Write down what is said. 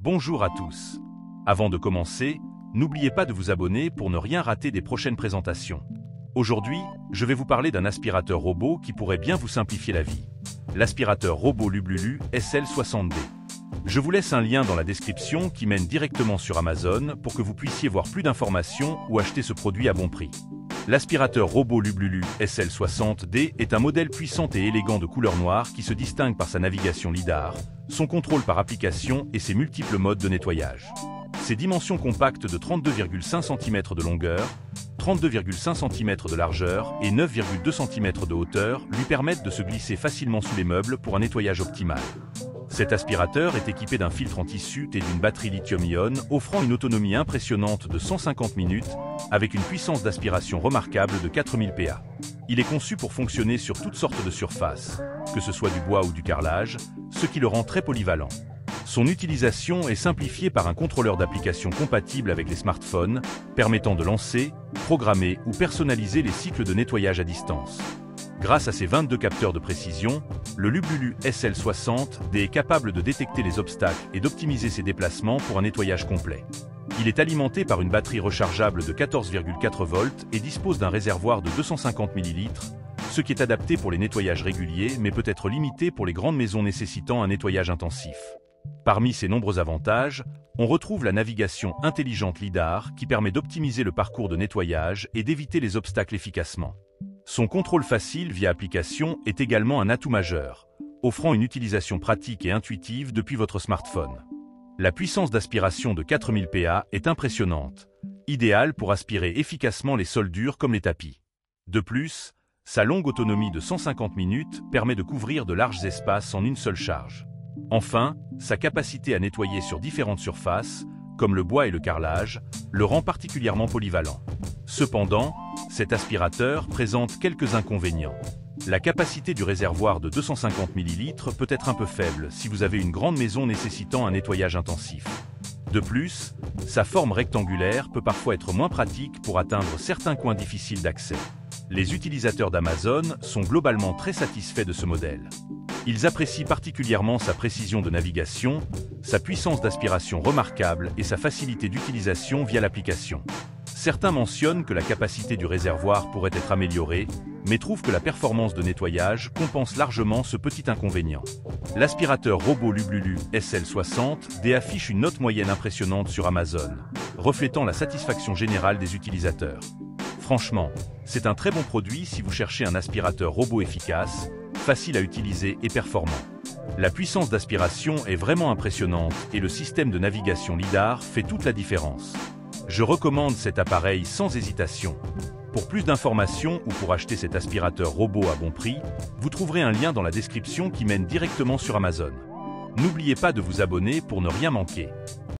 Bonjour à tous. Avant de commencer, n'oubliez pas de vous abonner pour ne rien rater des prochaines présentations. Aujourd'hui, je vais vous parler d'un aspirateur robot qui pourrait bien vous simplifier la vie. L'aspirateur robot Lublulu SL60D. Je vous laisse un lien dans la description qui mène directement sur Amazon pour que vous puissiez voir plus d'informations ou acheter ce produit à bon prix. L'aspirateur robot Lublulu SL60D est un modèle puissant et élégant de couleur noire qui se distingue par sa navigation LiDAR, son contrôle par application et ses multiples modes de nettoyage. Ses dimensions compactes de 32,5 cm de longueur, 32,5 cm de largeur et 9,2 cm de hauteur lui permettent de se glisser facilement sous les meubles pour un nettoyage optimal. Cet aspirateur est équipé d'un filtre en tissu et d'une batterie lithium-ion offrant une autonomie impressionnante de 150 minutes avec une puissance d'aspiration remarquable de 4000 PA. Il est conçu pour fonctionner sur toutes sortes de surfaces, que ce soit du bois ou du carrelage, ce qui le rend très polyvalent. Son utilisation est simplifiée par un contrôleur d'application compatible avec les smartphones, permettant de lancer, programmer ou personnaliser les cycles de nettoyage à distance. Grâce à ses 22 capteurs de précision, le Lublulu SL60D est capable de détecter les obstacles et d'optimiser ses déplacements pour un nettoyage complet. Il est alimenté par une batterie rechargeable de 14,4 volts et dispose d'un réservoir de 250 ml, ce qui est adapté pour les nettoyages réguliers mais peut être limité pour les grandes maisons nécessitant un nettoyage intensif. Parmi ses nombreux avantages, on retrouve la navigation intelligente LiDAR qui permet d'optimiser le parcours de nettoyage et d'éviter les obstacles efficacement. Son contrôle facile via application est également un atout majeur, offrant une utilisation pratique et intuitive depuis votre smartphone. La puissance d'aspiration de 4000 PA est impressionnante, idéale pour aspirer efficacement les sols durs comme les tapis. De plus, sa longue autonomie de 150 minutes permet de couvrir de larges espaces en une seule charge. Enfin, sa capacité à nettoyer sur différentes surfaces, comme le bois et le carrelage, le rend particulièrement polyvalent. Cependant, cet aspirateur présente quelques inconvénients. La capacité du réservoir de 250 ml peut être un peu faible si vous avez une grande maison nécessitant un nettoyage intensif. De plus, sa forme rectangulaire peut parfois être moins pratique pour atteindre certains coins difficiles d'accès. Les utilisateurs d'Amazon sont globalement très satisfaits de ce modèle. Ils apprécient particulièrement sa précision de navigation, sa puissance d'aspiration remarquable et sa facilité d'utilisation via l'application. Certains mentionnent que la capacité du réservoir pourrait être améliorée, mais trouvent que la performance de nettoyage compense largement ce petit inconvénient. L'aspirateur robot Lublulu SL60D affiche une note moyenne impressionnante sur Amazon, reflétant la satisfaction générale des utilisateurs. Franchement, c'est un très bon produit si vous cherchez un aspirateur robot efficace, facile à utiliser et performant. La puissance d'aspiration est vraiment impressionnante et le système de navigation LiDAR fait toute la différence. Je recommande cet appareil sans hésitation. Pour plus d'informations ou pour acheter cet aspirateur robot à bon prix, vous trouverez un lien dans la description qui mène directement sur Amazon. N'oubliez pas de vous abonner pour ne rien manquer.